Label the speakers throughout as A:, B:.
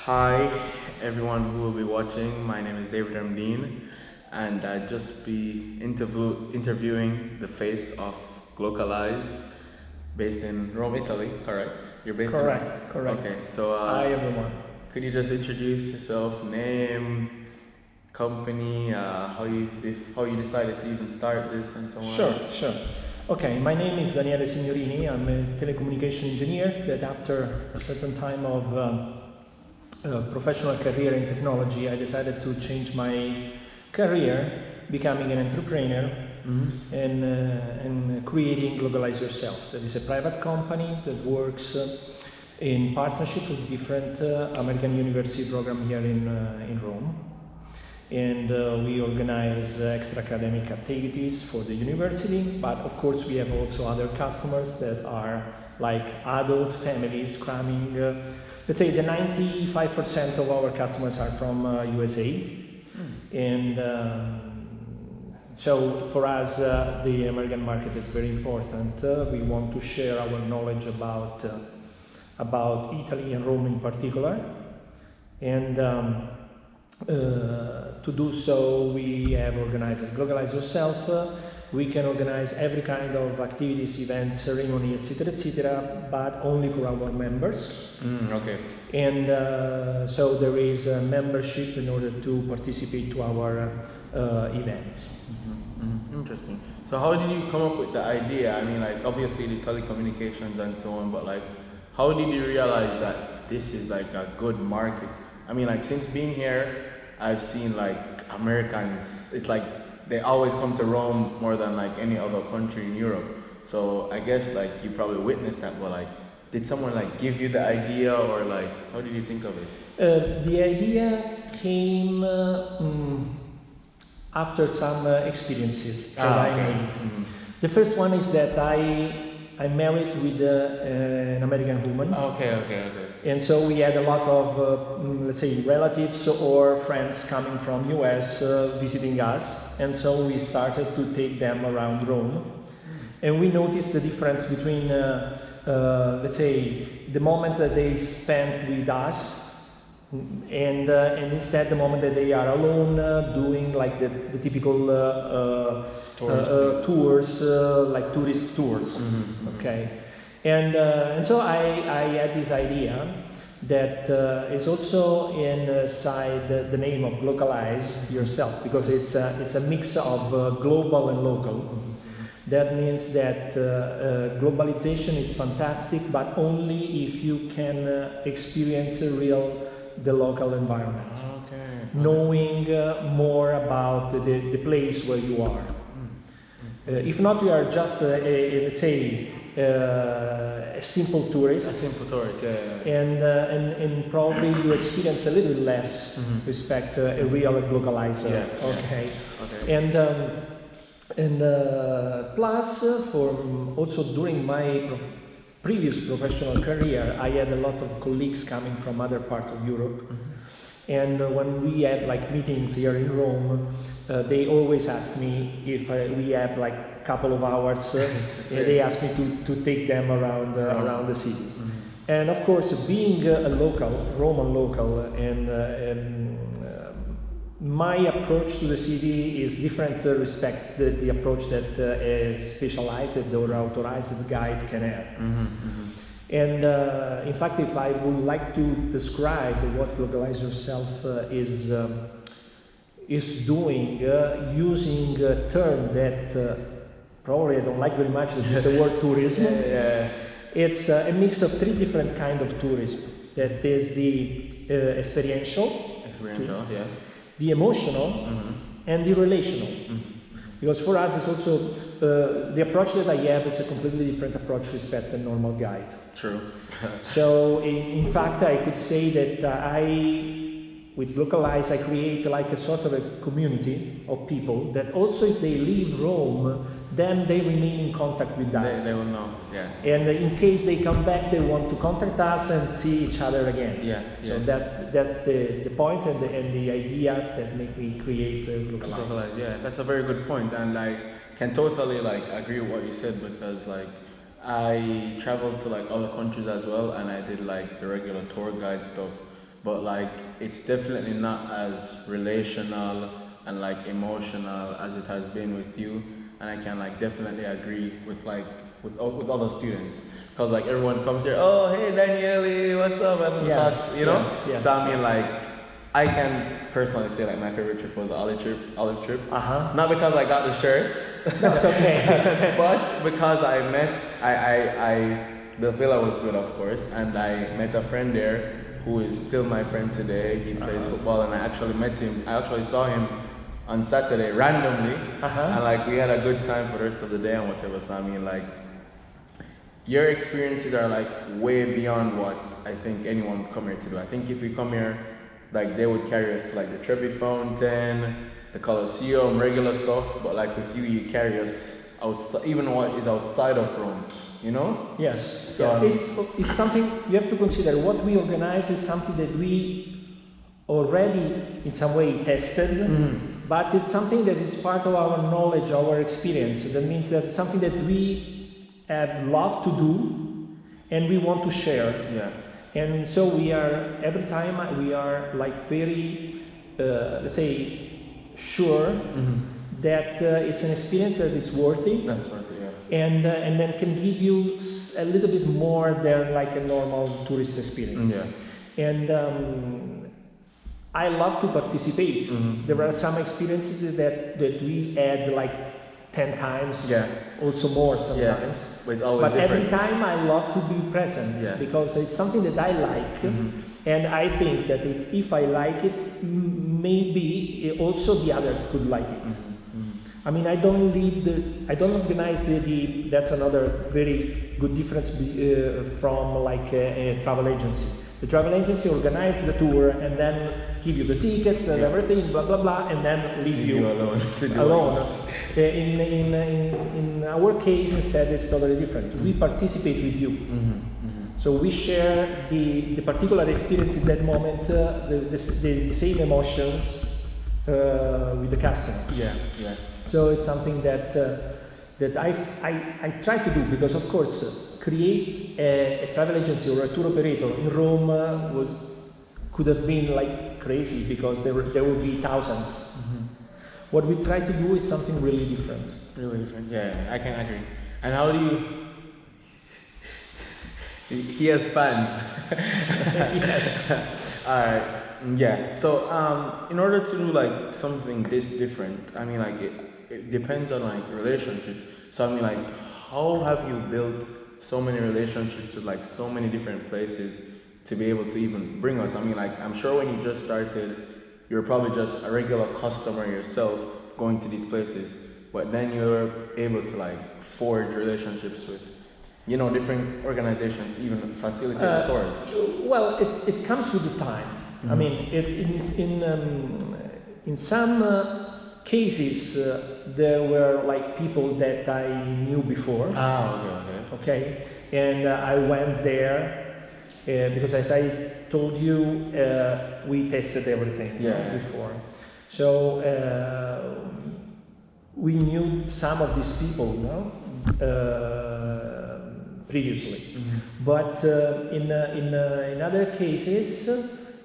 A: Hi, everyone who will be watching. My name is David Ramdeen, and I'd just be interviewing the face of Glocalize, based in Rome, Italy. Correct? You're based in Rome.
B: Correct.
A: Okay, so
B: Hi everyone.
A: could you just introduce yourself, name, company, how you decided to even start this, and so on?
B: Sure. Okay, my name is Daniele Signorini. I'm a telecommunication engineer that after a certain time of professional career in technology, I decided to change my career, becoming an entrepreneur and creating Glocalize Yourself. That is a private company that works in partnership with different American university program here in Rome. And we organize extra academic activities for the university, but of course we have also other customers that are like adult families coming. Let's say the 95% of our customers are from USA, and so for us the American market is very important. We want to share our knowledge about Italy and Rome in particular, and to do so, we have organized Glocalize Yourself. We can organize every kind of activities, events, ceremony, etc., but only for our members.
A: Okay.
B: And so there is a membership in order to participate to our events.
A: Interesting. So how did you come up with the idea? I mean, like obviously the telecommunications and so on, but like, how did you realize that this is like a good market? I mean, like since being here, I've seen like Americans, it's like they always come to Rome more than like any other country in Europe. So I guess like you probably witnessed that, but like, did someone like give you the idea, or like, how did you think of it?
B: The idea came after some experiences that I made. The first one is that I'm married with an American woman.
A: Okay.
B: And so we had a lot of, let's say, relatives or friends coming from US visiting us. And so we started to take them around Rome. And we noticed the difference between, let's say, the moment that they spent with us and instead the moment that they are alone doing like the typical tours, like tourist tours. Okay. And so I had this idea that is also inside the name of Glocalize Yourself, because it's a mix of global and local. That means that globalization is fantastic, but only if you can experience the local environment, knowing more about the place where you are. If not, you are just let's say a simple tourist.
A: Yeah.
B: And probably you experience a little less respect a real globalizer.
A: Yeah.
B: Okay.
A: Okay.
B: And plus, for also during my previous professional career, I had a lot of colleagues coming from other parts of Europe. And when we had like meetings here in Rome, they always asked me if we had like a couple of hours. They asked me to take them around the city. And of course, being a local, Roman local, and my approach to the city is different to respect the approach that a specialized or authorized guide can have. And in fact, if I would like to describe what Glocalize Yourself is doing, using a term that probably I don't like very much, that is the word tourism. It's a mix of three different kinds of tourism. That is the experiential, the emotional, and the relational. Because for us, it's also the approach that I have is a completely different approach with respect to a normal guide.
A: True.
B: So in fact, I could say that with Glocalize, I create like a sort of a community of people that also if they leave Rome, then they remain in contact with us.
A: They will know, yeah.
B: And in case they come back, they want to contact us and see each other again.
A: Yeah.
B: So that's the point and the idea that make me create Glocalize.
A: Yeah, that's a very good point, and like can totally like agree with what you said, because like I traveled to like other countries as well, and I did like the regular tour guide stuff. but like it's definitely not as relational and like emotional as it has been with you. And I can like definitely agree with like with other students. Cause like everyone comes here, oh hey Daniele, what's up? And
B: Yes,
A: talk, you know.
B: yes,
A: So I mean
B: yes.
A: like I can personally say like my favorite trip was the olive trip.
B: Uh-huh.
A: Not because I got the shirt,
B: No, it's okay.
A: but because I the villa was good of course, and I met a friend there who is still my friend today. He plays football, and I actually met him. I actually saw him on Saturday randomly, and like we had a good time for the rest of the day and whatever. So I mean like your experiences are like way beyond what I think anyone would come here to do. I think if we come here, like they would carry us to like the Trevi Fountain, the Colosseum, regular stuff. But like with you, you carry us outside, even what is outside of Rome. You know?
B: Yes.
A: So,
B: yes. It's something you have to consider. What we organize is something that we already in some way tested, but it's something that is part of our knowledge, our experience. That means that it's something that we have loved to do and we want to share.
A: Yeah.
B: And so we are, every time we are like very, let's say, sure that it's an experience that is worthy.
A: That's worth it, yeah.
B: And then can give you a little bit more than like a normal tourist experience.
A: Yeah.
B: And I love to participate. There are some experiences that we had like 10 times, also more sometimes.
A: Yeah. But it's always
B: But
A: different.
B: every time I love to be present because it's something that I like. And I think that if I like it, maybe also the others could like it. I mean, I don't organize that's another very good difference from like a travel agency. The travel agency organizes the tour and then give you the tickets and everything, blah blah blah, and then leave you
A: alone.
B: alone. In our case, instead, it's totally different. We participate with you. So we share the particular experience in that moment, the same emotions with the customer.
A: Yeah.
B: So it's something that I try to do because, of course, create a travel agency or a tour operator in Rome could have been like crazy because there would be thousands. What we try to do is something really different.
A: Really different. Yeah, I can agree. And how do you? He has fans.
B: Yes.
A: All right. Yeah. So in order to do like something this different, I mean like it depends on like relationships. So I mean like how have you built so many relationships with like so many different places to be able to even bring us? I mean like I'm sure when you just started, you were probably just a regular customer yourself going to these places, but then you're able to like forge relationships with different organizations to even facilitate the tours.
B: Well, it comes with the time. I mean, in some cases there were like people that I knew before. Okay, and I went there because, as I told you, we tested everything before. So we knew some of these people, previously, but in other cases,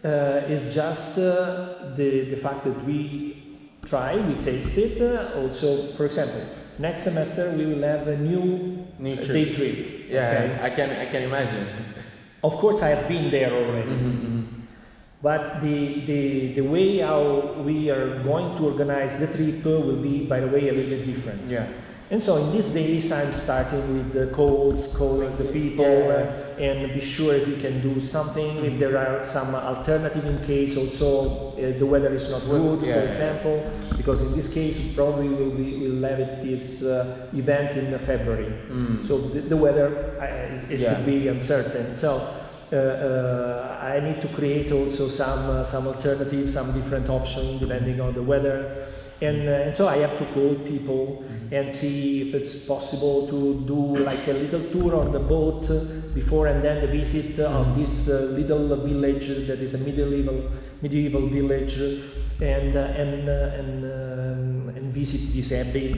B: it's just the fact that we taste it. Also, for example, next semester we will have a new day trip.
A: Yeah,
B: okay?
A: I can imagine.
B: Of course, I have been there already. But the way how we are going to organize the trip will be, by the way, a little bit different.
A: Yeah.
B: And so in these days, I'm starting with the calling the people, and be sure if we can do something. If there are some alternative in case also the weather is not good, for example, because in this case probably we'll have this event in February. So the weather could be uncertain. So I need to create also some alternatives, some different options depending on the weather. And so I have to call people and see if it's possible to do like a little tour on the boat before and then the visit of this little village that is a medieval village, and visit this abbey,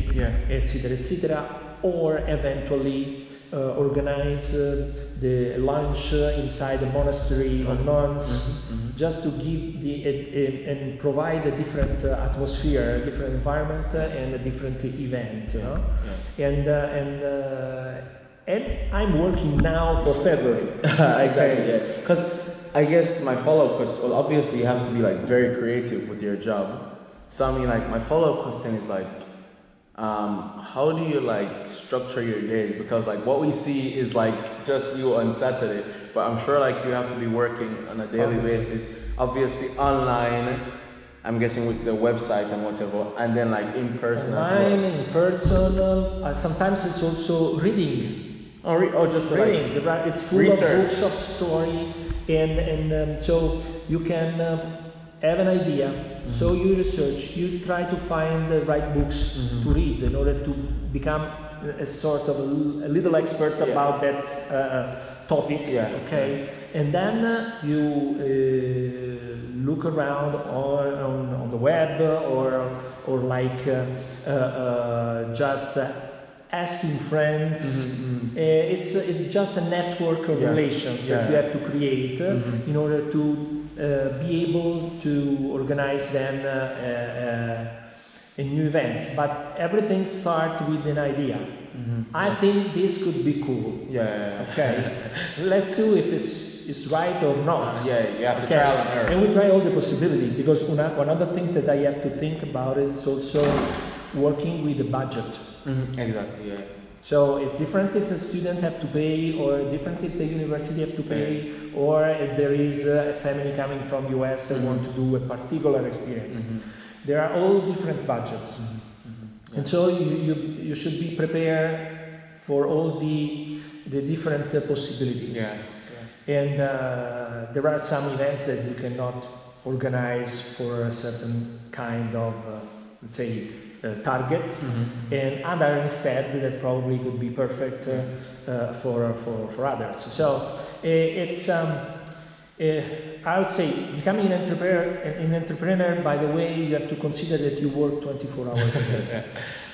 B: etc., etc. Or eventually organize the lunch inside the monastery of nuns, just to give and provide a different atmosphere, a different environment, and a different event. You know? And I'm working now for February.
A: Exactly, yeah. Because I guess my follow-up question, well, obviously you have to be like very creative with your job. So I mean, like my follow-up question is like, how do you like structure your days? Because like what we see is like just you on Saturday, but I'm sure like you have to be working on a daily basis, obviously online, I'm guessing with the website and whatever, and then like in person.
B: Online, in person, sometimes it's also reading.
A: Just
B: reading.
A: Like
B: it's full
A: research.
B: of books of story, and so you can have an idea. So you research, you try to find the right books to read in order to become a sort of a little expert about that topic. Okay, and then you look around on the web or like just asking friends. It's just a network of relations that you have to create in order to be able to organize then new events. But everything starts with an idea. I think this could be cool. Okay, let's do if it's right or not.
A: You have to trial and error.
B: And we try all the possibilities, because one of the things that I have to think about is also working with the budget.
A: Exactly, yeah.
B: So it's different if a student have to pay, or different if the university have to pay, or if there is a family coming from US and want to do a particular experience. There are all different budgets. And so you should be prepared for all the different possibilities. And there are some events that you cannot organize for a certain kind of, let's say, target, and other instead that probably could be perfect for others. So it's I would say becoming an entrepreneur. By the way, you have to consider that you work 24 hours a day.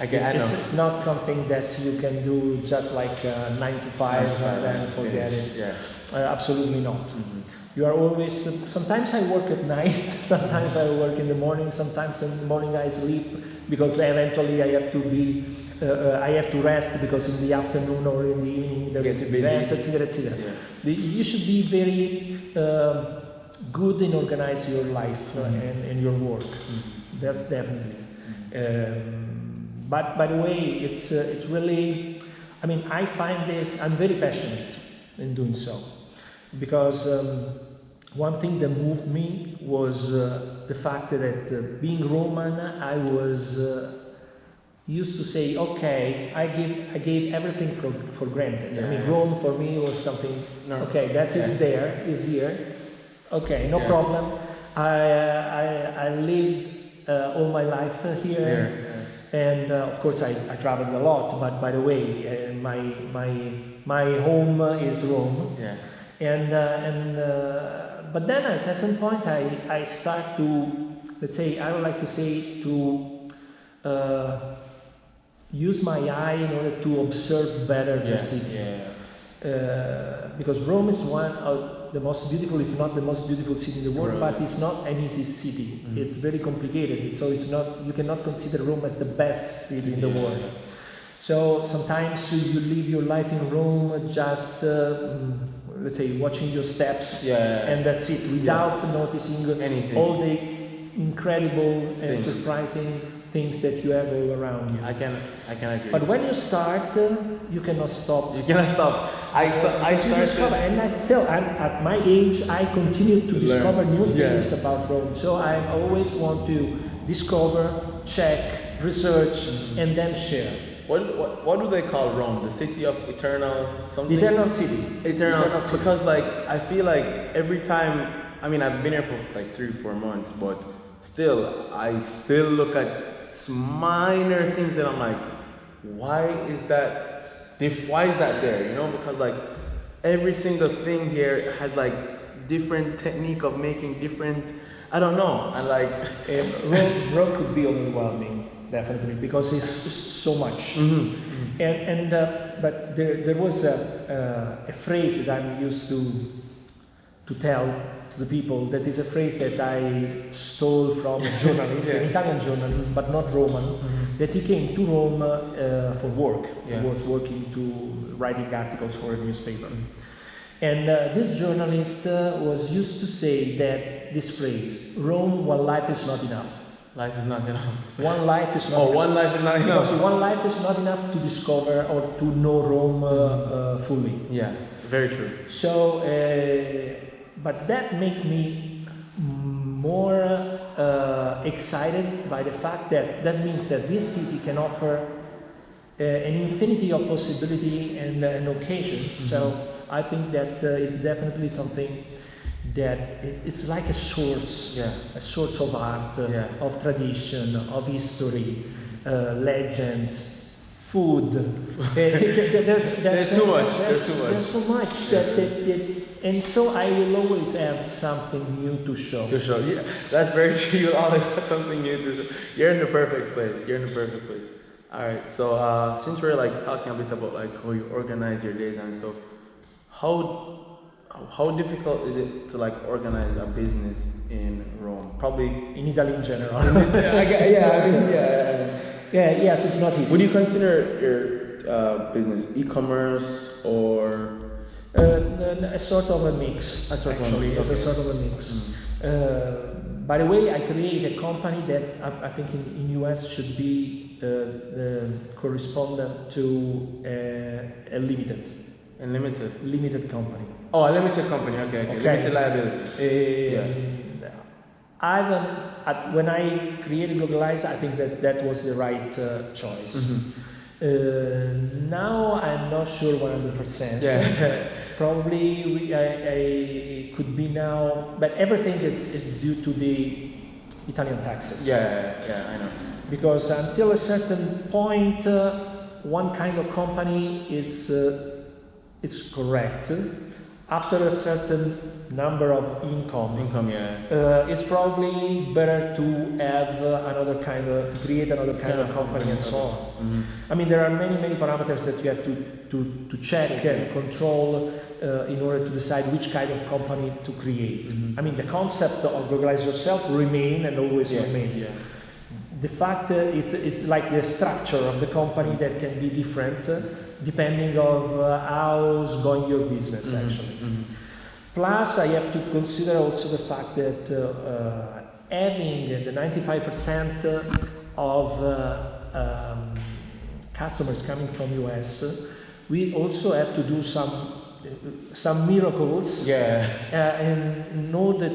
B: It's not something that you can do just like 9 to 5 and then forget it. Absolutely not. You are always. Sometimes I work at night. Sometimes I work in the morning. Sometimes in the morning I sleep, because eventually I have to be. I have to rest, because in the afternoon or in the evening there is events, etc., etc. You should be very good in organizing your life and your work. That's definitely. But by the way, it's really. I mean, I find this. I'm very passionate in doing so. Because one thing that moved me was the fact that being Roman, I was used to say, okay, I gave everything for granted. I mean, Rome for me was something. Okay, that is there, is here. Okay, no problem. I lived all my life here. And of course, I traveled a lot. But by the way, my home is Rome. But then at a certain point I start to, let's say, I would like to say, to use my eye in order to observe better the city. Because Rome is one of the most beautiful, if not the most beautiful city in the world, but it's not an easy city. It's very complicated, so it's not, you cannot consider Rome as the best city in the world. So sometimes you live your life in Rome just let's say watching your steps, and that's it, without noticing anything, all the incredible and surprising things that you have all around you.
A: I can agree.
B: But when you start, you cannot stop.
A: You cannot stop. I started.
B: Discover, and at my age, I continue to discover new things about Rome. So I always want to discover, check, research, and then share.
A: What do they call Rome? The city of eternal something?
B: Eternal city.
A: Eternal city. Because like I feel like every time, I mean, I've been here for like 3-4 months, but still I look at minor things and I'm like, why is that there? You know, because like every single thing here has like different technique of making different, I don't know, and like
B: Rome could be overwhelming. definitely, because it's so much.
A: Mm-hmm.
B: And but there was a phrase that I'm used to tell to the people, that is a phrase that I stole from a journalist, an Italian journalist, but not Roman, that he came to Rome for work. He was working writing articles for a newspaper. And this journalist was used to say that this phrase, Rome, one life is not enough.
A: Life is not enough.
B: One life is not enough.
A: One life is not enough.
B: Because one life is not enough to discover or to know Rome fully.
A: Yeah, very true.
B: So, but that makes me more excited by the fact that means that this city can offer an infinity of possibility and occasions. So I think that is definitely something that it's like a source of art, of tradition, of history, legends, food. There's
A: too much.
B: There's so much that and so I will always have something new to show.
A: Yeah, that's very true. You'll always have something new to show. You're in the perfect place. All right. So since we're like talking a bit about like how you organize your days and stuff, how difficult is it to like organize a business in Rome? Probably
B: in Italy in general.
A: Yes,
B: it's not easy.
A: Would you consider your business e-commerce or
B: a sort of a mix? It's a sort of a mix. By the way, I created a company that I think in US should be correspondent to a limited company.
A: Oh, a limited company. Okay. Limited liability.
B: When I created Glocalize, I think that was the right choice. Now I'm not sure 100%.
A: Yeah.
B: Probably I could be now, but everything is due to the Italian taxes.
A: Yeah, I know.
B: Because until a certain point, one kind of company is correct. After a certain number of income, it's probably better to have to create another kind of company and so on. I mean, there are many parameters that you have to check and control in order to decide which kind of company to create. I mean, the concept of Glocalize yourself remain and always remain.
A: Yeah.
B: The fact it's like the structure of the company that can be different depending of how's going your business actually. Plus, I have to consider also the fact that having the 95% of customers coming from US, we also have to do some miracles. In all the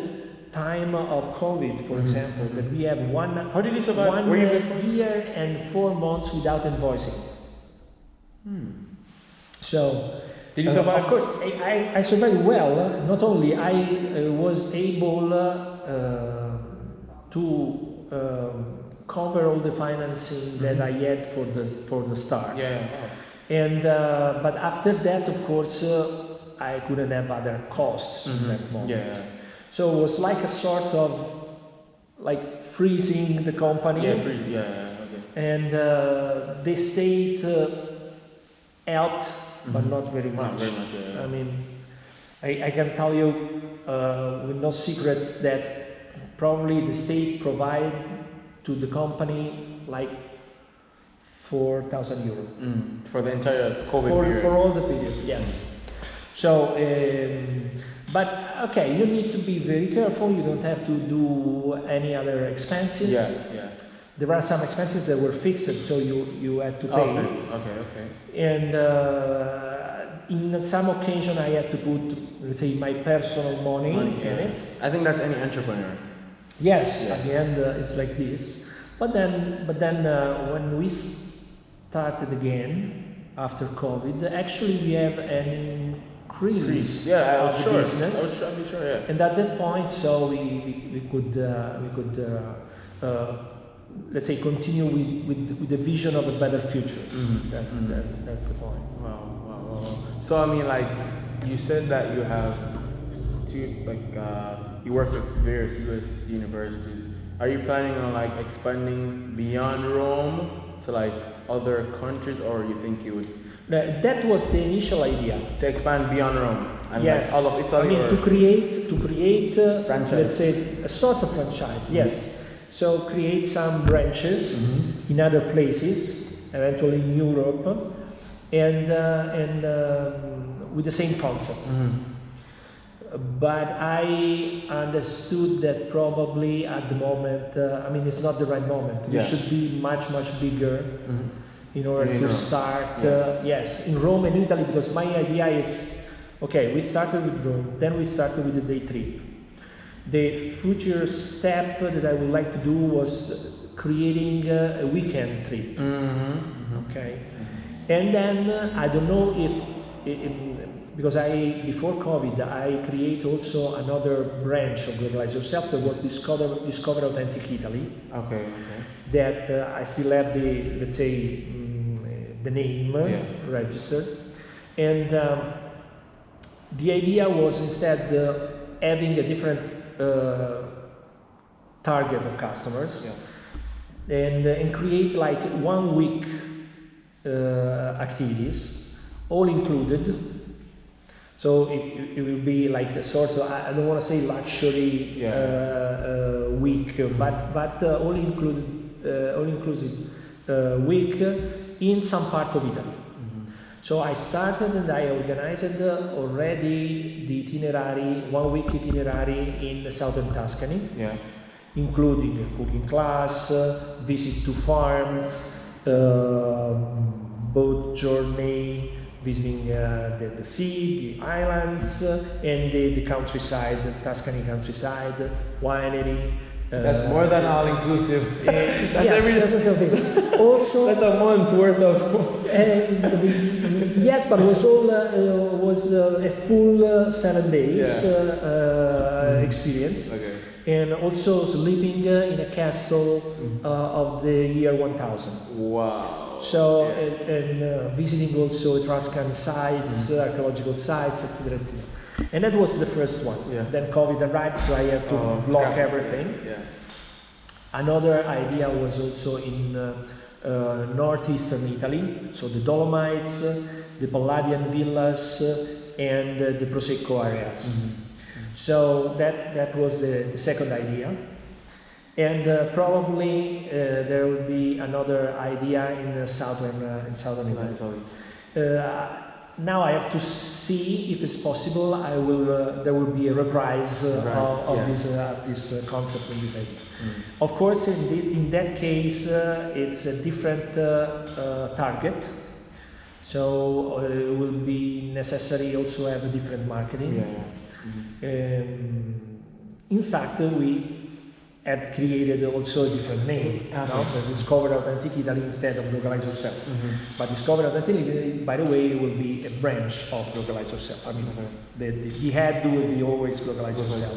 B: time of COVID, for example, that we have
A: How did you survive?
B: 1 year and 4 months without invoicing. So,
A: did you survive?
B: Of course, I survived well. Not only I was able to cover all the financing that I had for the start. And but after that, of course, I couldn't have other costs in that moment. So it was like a sort of like freezing the company. And the state helped, but not very much. I mean, I can tell you with no secrets that probably the state provided to the company like 4,000 euro.
A: For the entire COVID period?
B: For all the period, yes. So, but okay, you need to be very careful. You don't have to do any other expenses. There are some expenses that were fixed, so you had to pay.
A: Okay.
B: And in some occasion, I had to put, let's say, my personal money in it.
A: I think that's any entrepreneur.
B: Yes. At the end, it's like this. But then, when we started again after COVID, actually we have an increase of the business.
A: I would be sure.
B: And at that point, so we could let's say continue with the vision of a better future. That's the point.
A: Wow. So I mean, like you said that you have you work with various U.S. universities. Are you planning on like expanding beyond Rome to like other countries, or you think you would
B: That was the initial idea.
A: to expand beyond Rome and
B: Yes,
A: like all of Italy?
B: I mean
A: or
B: to create
A: franchise?
B: let's say a sort of franchise. Yes, so create some branches in other places, eventually in Europe, and with the same concept. But I understood that probably at the moment, I mean, it's not the right moment. We
A: Yeah.
B: should be much bigger in order
A: In
B: to
A: Rome.
B: start.
A: Yeah.
B: Yes, in Rome and Italy, because my idea is, okay, we started with Rome, then we started with the day trip. The future step that I would like to do was creating a weekend trip. Okay, and then I don't know if because before COVID I create also another branch of Glocalize Yourself that was Discover Authentic Italy.
A: Okay.
B: That I still have the, let's say, the name registered, and the idea was instead having a different target of customers, and create like 1 week activities, all included. So it will be like a sort of, I don't want to say luxury week, but all inclusive week in some part of Italy. So I started and I organized already the itinerary, 1 week itinerary in southern Tuscany, including a cooking class, visit to farms, boat journey, visiting the sea, the islands, and the countryside, the Tuscany countryside, winery.
A: That's more than all inclusive. That's
B: yes,
A: everything.
B: that's something. Also,
A: That's a month worth of.
B: yes, but was all was a full 7 days experience.
A: Okay.
B: And also sleeping in a castle of the year 1000.
A: Wow.
B: So and visiting also Etruscan sites, archaeological sites, etc., etc. And that was the first one. Then COVID arrived, so I had to block everything. Another idea was also in northeastern Italy, so the Dolomites, the Palladian villas, and the Prosecco areas. So that was the second idea. And probably there will be another idea in southern Italy. Now I have to see if it's possible. There will be a reprise of this concept and this idea. Of course, in that case, it's a different target. So it will be necessary also have a different marketing. In fact, we have created also a different name, Discover Authentic Italy instead of Glocalize Yourself. But Discover Authentic Italy, by the way, will be a branch of Glocalize Yourself. I mean, the head will be always Glocalize Yourself.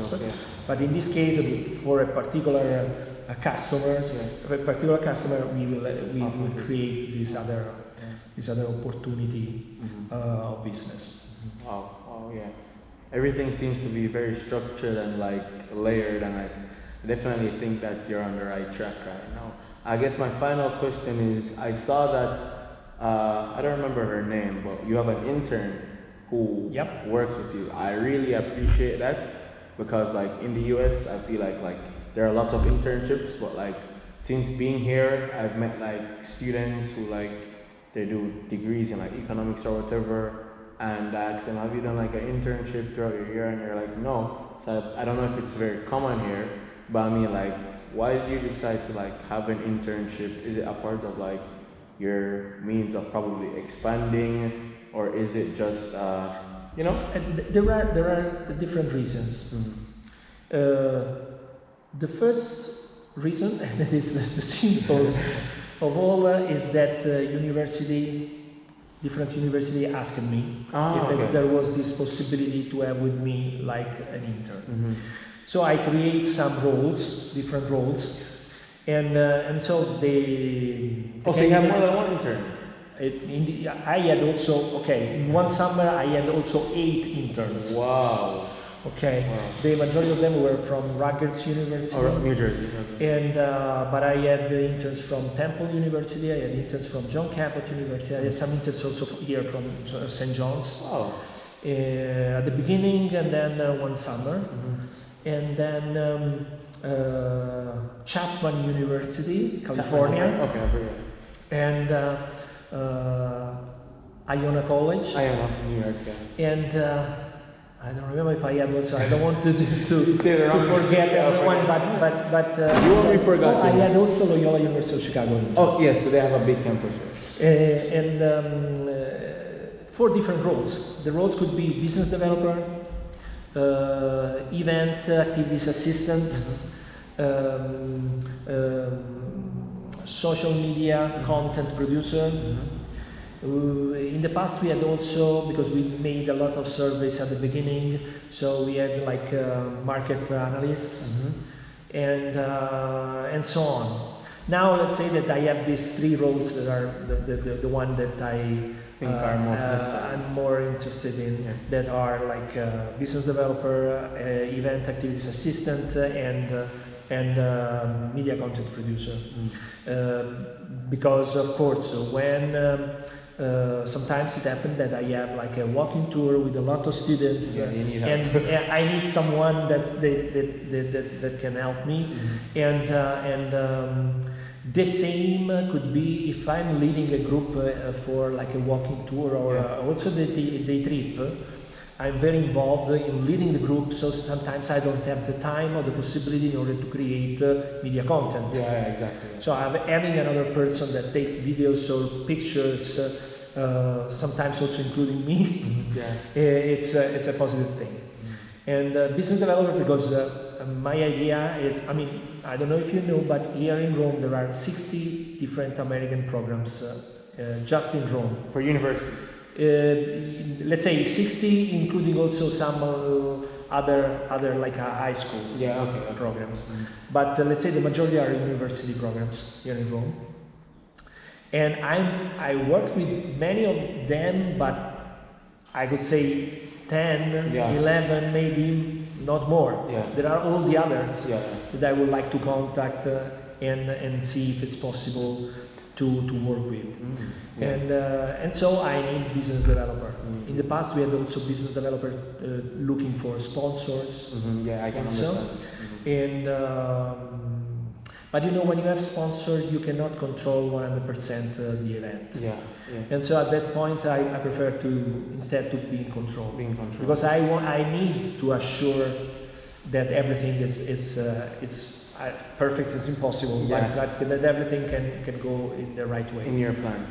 B: But in this case, for a particular customer, we will create this other opportunity of business.
A: Wow, yeah. Everything seems to be very structured and like layered, and I definitely think that you're on the right track right now. I guess my final question is, I saw that, I don't remember her name, but you have an intern who works with you. I really appreciate that, because like in the US, I feel like there are a lot of internships, but like since being here, I've met like students who like, they do degrees in like economics or whatever, and I asked them, have you done like an internship throughout your year? And they're like, no. So I don't know if it's very common here, but I mean, like, why did you decide to like have an internship? Is it a part of like your means of probably expanding, or is it just
B: There are different reasons. The first reason, and it is the simplest of all, is that different university asked me if there was this possibility to have with me like an intern. So I create some roles, different roles, and so they.
A: So you have more than one intern.
B: I had also in one summer I had also 8 interns.
A: Wow.
B: Okay,
A: Wow.
B: the majority of them were from Rutgers University.
A: Or New Jersey. Okay.
B: And but I had the interns from Temple University. I had interns from John Cabot University. I had some interns also here from St. John's
A: Oh.
B: at the beginning, and then one summer, and then Chapman University, California,
A: Okay, I forget.
B: and Iona College,
A: Iona, New York. Yeah.
B: and I don't remember if I had also. I don't want to
A: You say the
B: to
A: wrong
B: forget
A: thing.
B: everyone, but
A: You won't be forgotten.
B: I had also Loyola University of Chicago.
A: Oh yes, but they have a big campus.
B: And 4 different roles. The roles could be business developer, event activities assistant, social media content producer. In the past, we had also, because we made a lot of surveys at the beginning, so we had like market analysts and so on. Now, let's say that I have these 3 roles that are the one that I
A: think are most necessary.
B: I'm more interested in, that are like business developer, event activities assistant, and media content producer. Because of course, when sometimes it happened that I have like a walking tour with a lot of students,
A: you need
B: and
A: help.
B: I need someone that can help me, and the same could be if I'm leading a group for like a walking tour or also the day trip. I'm very involved in leading the group, so sometimes I don't have the time or the possibility in order to create media content.
A: Yeah, exactly.
B: So having another person that takes videos or pictures, sometimes also including me, it's a positive thing. And business developer, because my idea is, I mean, I don't know if you know, but here in Rome there are 60 different American programs just in Rome.
A: For university.
B: Let's say 60, including also some other like high school programs. But let's say the majority are university programs here in Rome. And I worked with many of them, but I could say 10, 11, maybe not more. There are all the others that I would like to contact and see if it's possible to work with. And so I need business developer. In the past we had also business developer looking for sponsors.
A: I can understand.
B: And but you know, when you have sponsors, you cannot control 100% the event. And so at that point, I prefer to instead to be in control. Because I need to assure that everything is perfect is impossible, but that everything can go in the right way.
A: In your plan.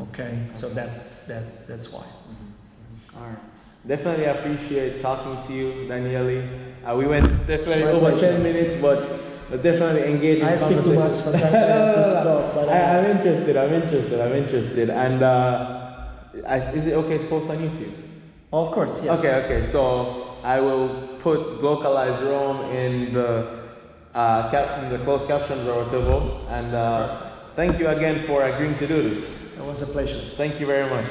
B: Okay, so that's why.
A: All right. Definitely appreciate talking to you, Daniele. We went definitely
B: My
A: over
B: pleasure.
A: 10 minutes, but definitely engaging
B: I speak too much sometimes. I have to stop. But
A: I'm interested. And is it okay to post on YouTube?
B: of course, yes.
A: Okay. So I will put Glocalize Rome in the in the closed captions or whatever. And thank you again for agreeing to do this.
B: It was a pleasure.
A: Thank you very much.